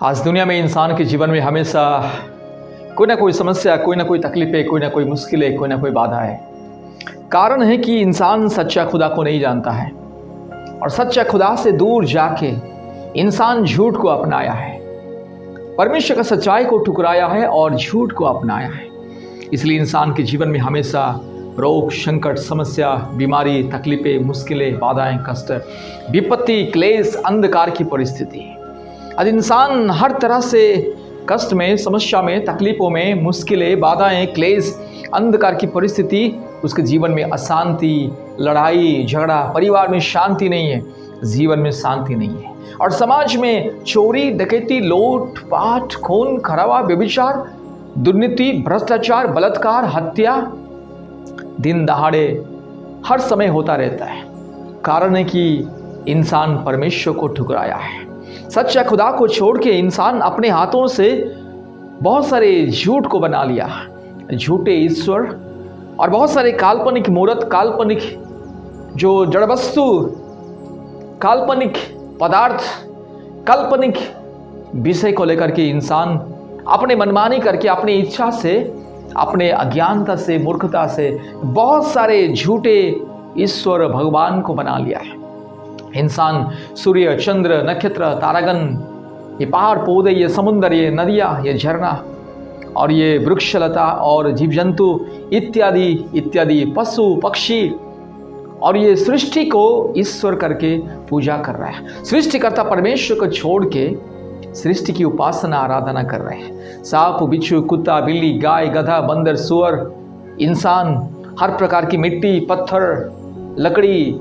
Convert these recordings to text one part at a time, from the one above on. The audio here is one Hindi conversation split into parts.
आज दुनिया में इंसान के जीवन में हमेशा कोई ना कोई समस्या, कोई ना कोई तकलीफें, कोई ना कोई मुश्किलें, कोई ना कोई बाधा है। कारण है कि इंसान सच्चा खुदा को नहीं जानता है और सच्चा खुदा से दूर जाके इंसान झूठ को अपनाया है, परमेश्वर का सच्चाई को ठुकराया है और झूठ को अपनाया है। इसलिए इंसान के जीवन में हमेशा रोग, संकट, समस्या, बीमारी, तकलीफें, मुश्किलें, बाधाएं, कष्ट, विपत्ति, क्लेश, अंधकार की परिस्थिति। आज इंसान हर तरह से कष्ट में, समस्या में, तकलीफों में, मुश्किलें, बाधाएं, क्लेश, अंधकार की परिस्थिति, उसके जीवन में अशांति, लड़ाई, झगड़ा, परिवार में शांति नहीं है, जीवन में शांति नहीं है और समाज में चोरी, डकैती, लूट पाट, खून खराबा, व्यभिचार, दुर्नीति, भ्रष्टाचार, बलात्कार, हत्या दिन दहाड़े हर समय होता रहता है। कारण है कि इंसान परमेश्वर को ठुकराया है। सच्चा खुदा को छोड़ के इंसान अपने हाथों से बहुत सारे झूठ को बना लिया, झूठे ईश्वर और बहुत सारे काल्पनिक मूर्त, काल्पनिक जो जड़ वस्तु, काल्पनिक पदार्थ, काल्पनिक विषय को लेकर के इंसान अपने मनमानी करके, अपनी इच्छा से, अपने अज्ञानता से, मूर्खता से बहुत सारे झूठे ईश्वर भगवान को बना लिया है। इंसान सूर्य, चंद्र, नक्षत्र, तारागण, ये पहाड़ पौधे, ये समुद्र, ये नदियाँ, ये झरना और ये वृक्षलता और जीव जंतु इत्यादि इत्यादि, पशु पक्षी और ये सृष्टि को ईश्वर करके पूजा कर रहा है। सृष्टिकर्ता परमेश्वर को छोड़ के सृष्टि की उपासना, आराधना कर रहे हैं। सांप, बिच्छू, कुत्ता, बिल्ली, गाय, गधा, बंदर, सुअर, इंसान, हर प्रकार की मिट्टी, पत्थर, लकड़ी,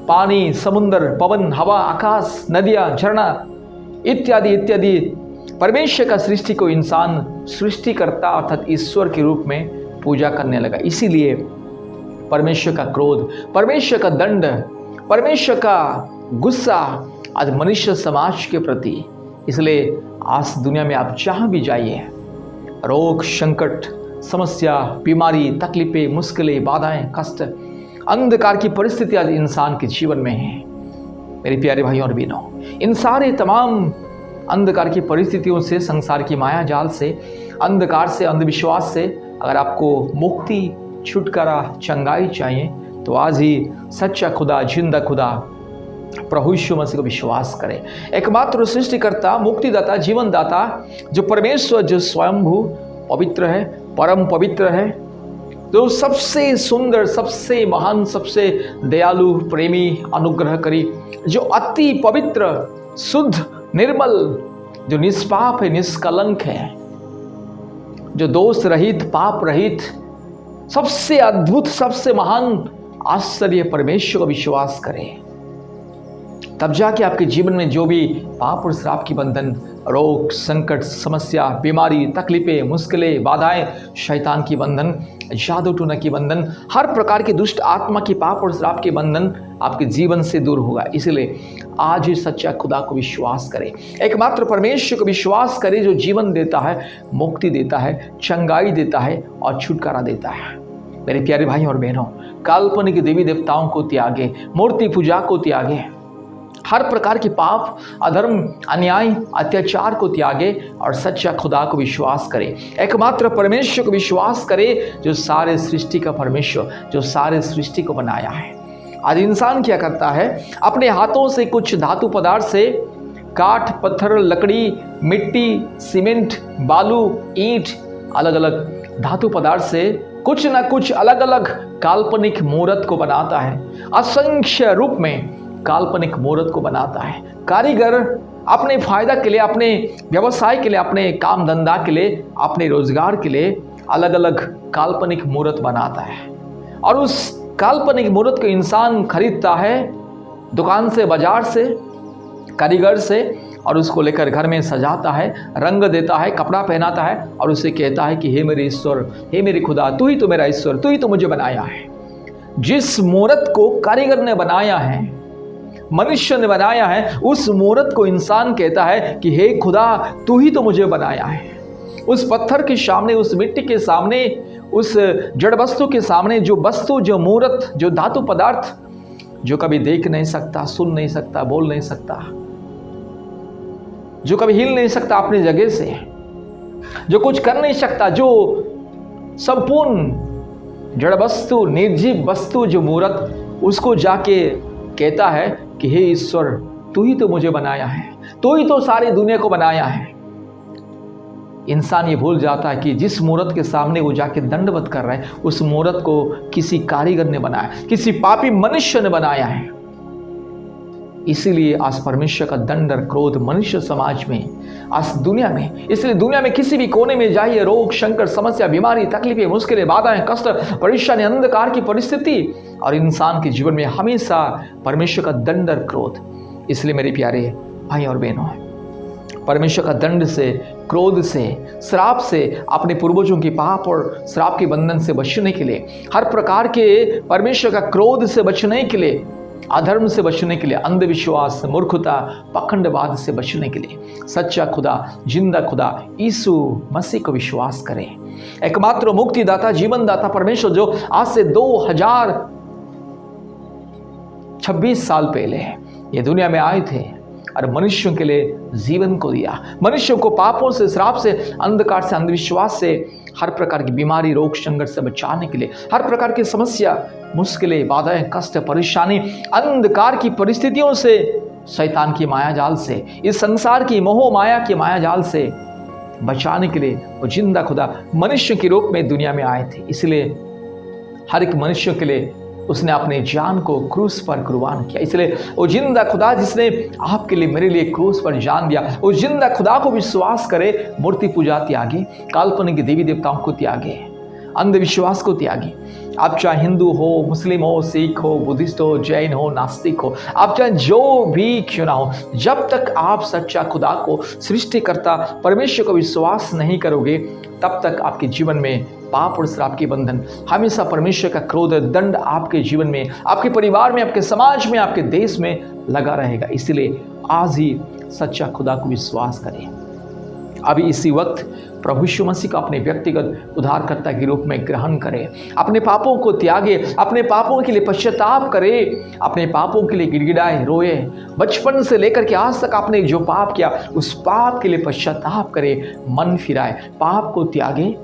पानी, समुद्र, पवन, हवा, आकाश, नदियाँ, झरना इत्यादि इत्यादि, परमेश्वर का सृष्टि को इंसान सृष्टिकर्ता अर्थात ईश्वर के रूप में पूजा करने लगा। इसीलिए परमेश्वर का क्रोध, परमेश्वर का दंड, परमेश्वर का गुस्सा आज मनुष्य समाज के प्रति। इसलिए आज दुनिया में आप जहाँ भी जाइए, रोग, संकट, समस्या, बीमारी, तकलीफें, मुश्किलें, बाधाएं, कष्ट, अंधकार की परिस्थिति आज इंसान के जीवन में है। मेरे प्यारे भाइयों और बहनों, इन सारे तमाम अंधकार की परिस्थितियों से, संसार की माया जाल से, अंधकार से, अंधविश्वास से अगर आपको मुक्ति, छुटकारा, चंगाई चाहिए तो आज ही सच्चा खुदा, जिंदा खुदा प्रभु यीशु मसीह को विश्वास करें। एकमात्र सृष्टिकर्ता, मुक्तिदाता, जीवनदाता जो परमेश्वर, जो स्वयंभू पवित्र है, परम पवित्र है, जो सबसे सुंदर, सबसे महान, सबसे दयालु, प्रेमी, अनुग्रहकारी, जो अति पवित्र, शुद्ध, निर्मल, जो निष्पाप है, निष्कलंक है, जो दोष रहित, पाप रहित, सबसे अद्भुत, सबसे महान, आश्चर्य परमेश्वर को विश्वास करें। तब जाके आपके जीवन में जो भी पाप और श्राप की बंधन, रोग, संकट, समस्या, बीमारी, तकलीफें, मुश्किलें, बाधाएं, शैतान की बंधन, जादू टोना की बंधन, हर प्रकार की दुष्ट आत्मा की पाप और श्राप के बंधन आपके जीवन से दूर होगा। इसलिए आज ही सच्चा खुदा को विश्वास करें, एकमात्र परमेश्वर को विश्वास करें जो जीवन देता है, मुक्ति देता है, चंगाई देता है और छुटकारा देता है। मेरे प्यारे भाई और बहनों, काल्पनिक देवी देवताओं को त्यागे, मूर्ति पूजा को त्यागे, हर प्रकार के पाप, अधर्म, अन्याय, अत्याचार को त्यागे और सच्चा खुदा को विश्वास करें, एकमात्र परमेश्वर को विश्वास करें जो सारे सृष्टि का परमेश्वर, जो सारे सृष्टि को बनाया है। आज इंसान क्या करता है, अपने हाथों से कुछ धातु पदार्थ से काठ, पत्थर, लकड़ी, मिट्टी, सीमेंट, बालू, ईंट, अलग अलग धातु पदार्थ से कुछ ना कुछ अलग अलग काल्पनिक मूर्त को बनाता है। असंख्य रूप में काल्पनिक मूर्त को बनाता है। कारीगर अपने फायदा के लिए, अपने व्यवसाय के लिए, अपने काम धंधा के लिए, अपने रोजगार के लिए अलग अलग काल्पनिक मूर्त बनाता है और उस काल्पनिक मूर्त को इंसान खरीदता है दुकान से, बाजार से, कारीगर से और उसको लेकर घर में सजाता है, रंग देता है, कपड़ा पहनाता है और उसे कहता है कि हे मेरे ईश्वर, हे मेरे खुदा, तू ही तो मेरा ईश्वर, तू ही तो मुझे बनाया है। जिस मूर्त को कारीगर ने बनाया है, मनुष्य ने बनाया है, उस मूर्त को इंसान कहता है कि हे खुदा, तू ही तो मुझे बनाया है। उस पत्थर के सामने, उस मिट्टी के सामने, उस जड़ वस्तु के सामने, जो वस्तु, जो मूर्त, जो धातु पदार्थ जो कभी देख नहीं सकता, सुन नहीं सकता, बोल नहीं सकता, जो कभी हिल नहीं सकता अपनी जगह से, जो कुछ कर नहीं सकता, जो संपूर्ण जड़ वस्तु, निर्जीव वस्तु, जो मूर्त, उसको जाके कहता है कि हे ईश्वर, तू ही तो मुझे बनाया है, तू ही तो सारी दुनिया को बनाया है। इंसान ये भूल जाता है कि जिस मूर्त के सामने वो जाके दंडवत कर रहा है, उस मूर्त को किसी कारीगर ने बनाया, किसी पापी मनुष्य ने बनाया है। इसीलिए आज परमेश्वर का दंड और क्रोध मनुष्य समाज में, आज दुनिया में, इसलिए दुनिया में किसी भी कोने में जाइए, रोग, संकट, समस्या, बीमारी, तकलीफें, मुश्किलें, बाधाएं, कष्ट, परेशानी, अंधकार की परिस्थिति, और इंसान के जीवन में हमेशा परमेश्वर का दंड और क्रोध। इसलिए मेरे प्यारे भाई और बहनों, परमेश्वर का दंड से, क्रोध से, श्राप से, अपने पूर्वजों की पाप और श्राप के बंधन से बचने के लिए, हर प्रकार के परमेश्वर का क्रोध से बचने के लिए, अधर्म से बचने के लिए, अंधविश्वास, मूर्खता, पाखंडवाद से बचने के लिए सच्चा खुदा, जिंदा खुदा यीशु मसीह को विश्वास करें। एकमात्र मुक्तिदाता, जीवनदाता परमेश्वर जो आज से 2026 साल पहले ये दुनिया में आए थे और मनुष्यों के लिए जीवन को दिया, मनुष्यों को पापों से, श्राप से, अंधकार से, अंधविश्वास से, हर प्रकार की बीमारी, रोग, संकट से बचाने के लिए, हर प्रकार की समस्या, मुश्किलें, बाधाएं, कष्ट, परेशानी, अंधकार की परिस्थितियों से, शैतान की माया जाल से, इस संसार की मोह माया की माया जाल से बचाने के लिए वो जिंदा खुदा मनुष्य के रूप में दुनिया में आए थे। इसलिए हर एक मनुष्य के लिए उसने अपने जान को क्रूस पर कुर्बान किया। इसलिए वो जिंदा खुदा जिसने आपके लिए, मेरे लिए क्रूस पर जान दिया, वो जिंदा खुदा को विश्वास करे, मूर्ति पूजा त्यागे, काल्पनिक देवी देवताओं को त्यागे, अंधविश्वास को त्यागे। आप चाहे हिंदू हो, मुस्लिम हो, सिख हो, बुद्धिस्ट हो, जैन हो, नास्तिक हो, आप चाहे जो भी क्यों ना हो, जब तक आप सच्चा खुदा को, सृष्टिकर्ता परमेश्वर को विश्वास नहीं करोगे, तब तक आपके जीवन में पाप और श्राप के बंधन, हमेशा परमेश्वर का क्रोध, दंड आपके जीवन में, आपके परिवार में, आपके समाज में, आपके देश में लगा रहेगा। इसलिए आज ही सच्चा खुदा को विश्वास करें। अभी इसी वक्त प्रभु यीशु मसीह को अपने व्यक्तिगत उद्धारकर्ता के रूप में ग्रहण करें, अपने पापों को त्यागे, अपने पापों के लिए पश्चाताप करे, अपने पापों के लिए गिड़गिड़ाए, रोए, बचपन से लेकर के आज तक आपने जो पाप किया उस पाप के लिए पश्चाताप करे, मन फिराए, पाप को त्यागे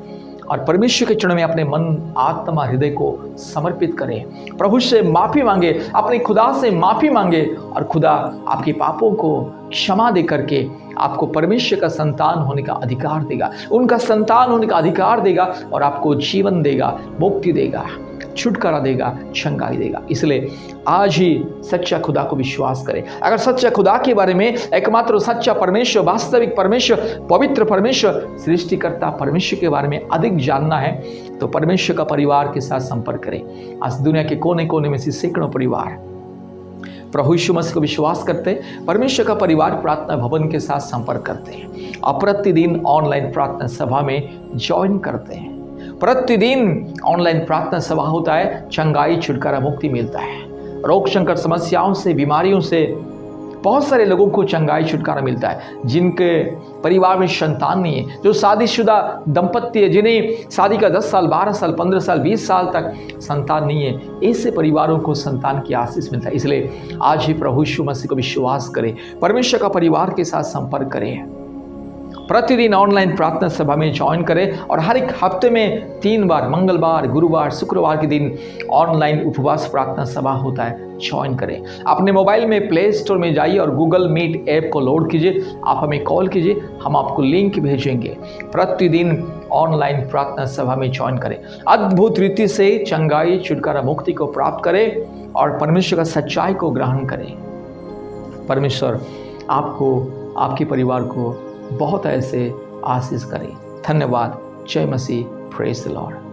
और परमेश्वर के चरणों में अपने मन, आत्मा, हृदय को समर्पित करें, प्रभु से माफ़ी मांगे, अपने खुदा से माफ़ी मांगे और खुदा आपके पापों को क्षमा दे करके आपको परमेश्वर का संतान होने का अधिकार देगा, उनका संतान होने का अधिकार देगा और आपको जीवन देगा, मुक्ति देगा, छुटकारा देगा, चंगाई देगा। इसलिए आज ही सच्चा खुदा को विश्वास करें। अगर सच्चा खुदा के बारे में, एकमात्र सच्चा परमेश्वर, वास्तविक परमेश्वर, पवित्र परमेश्वर, सृष्टिकर्ता परमेश्वर के बारे में अधिक जानना है तो परमेश्वर का परिवार के साथ संपर्क करें। आज दुनिया के कोने कोने में से सैकड़ों परिवार प्रभु यीशु मसीह को विश्वास करते हैं, परमेश्वर का परिवार प्रार्थना भवन के साथ संपर्क करते हैं और प्रतिदिन ऑनलाइन प्रार्थना सभा में ज्वाइन करते हैं। प्रतिदिन ऑनलाइन प्रार्थना सभा होता है, चंगाई, छुटकारा, मुक्ति मिलता है, रोग, संकट, समस्याओं से, बीमारियों से बहुत सारे लोगों को चंगाई, छुटकारा मिलता है। जिनके परिवार में संतान नहीं है, जो शादीशुदा दंपत्ति है, जिन्हें शादी का 10 साल, 12 साल, 15 साल, 20 साल तक संतान नहीं है, ऐसे परिवारों को संतान की आशीष मिलता है। इसलिए आज ही प्रभु यीशु मसीह को विश्वास करें, परमेश्वर का परिवार के साथ संपर्क करें, प्रतिदिन ऑनलाइन प्रार्थना सभा में ज्वाइन करें और हर एक हफ्ते में 3 बार, मंगलवार, गुरुवार, शुक्रवार के दिन ऑनलाइन उपवास प्रार्थना सभा होता है, ज्वाइन करें। अपने मोबाइल में प्ले स्टोर में जाइए और गूगल मीट ऐप को लोड कीजिए, आप हमें कॉल कीजिए, हम आपको लिंक भेजेंगे। प्रतिदिन ऑनलाइन प्रार्थना सभा में ज्वाइन करें, अद्भुत रीति से चंगाई, छुटकारा, मुक्ति को प्राप्त करें और परमेश्वर का सच्चाई को ग्रहण करें। परमेश्वर आपको, आपके परिवार को बहुत ऐसे आशीष करें। धन्यवाद। जय मसीह। Praise the Lord.